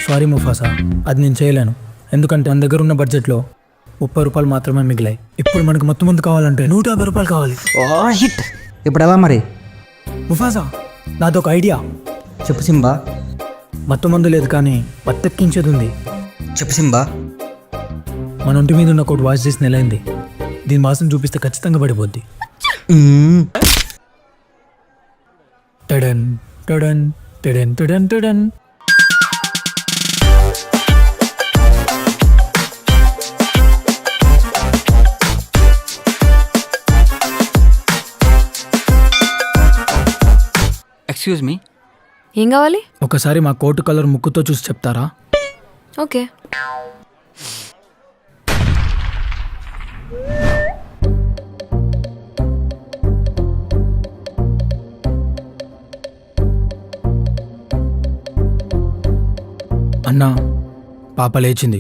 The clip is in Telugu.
సారీ ముఫాసా, అది నేను చేయలేను. ఎందుకంటే మన దగ్గర ఉన్న బడ్జెట్లో 30 రూపాయలు మాత్రమే మిగిలాయి. ఇప్పుడు మనకు మొత్తం ముందు కావాలంటే 150 రూపాయలు కావాలి. ఓ హిట్. ఇప్పుడు ఎలా మరి? ముఫాసా, నాదొక ఐడియా. చెప్పు సింబా. మత్తు మందు లేదు కానీ మత్తెక్కించేది ఉంది. చెప్పు సింబా. మన ఒంటి మీద ఉన్న కోట్ వాష్ చేసి నెలైంది. దీని వాసన చూపిస్తే ఖచ్చితంగా పడిపోద్ది. టడన్ టడన్ టడన్ టడన్ టడన్. Excuse me. ఏం కావాలి? ఒకసారి మా కోటు కలర్ ముక్కుతో చూసి చెప్తారా? ఓకే. అన్నా, పాప లేచింది.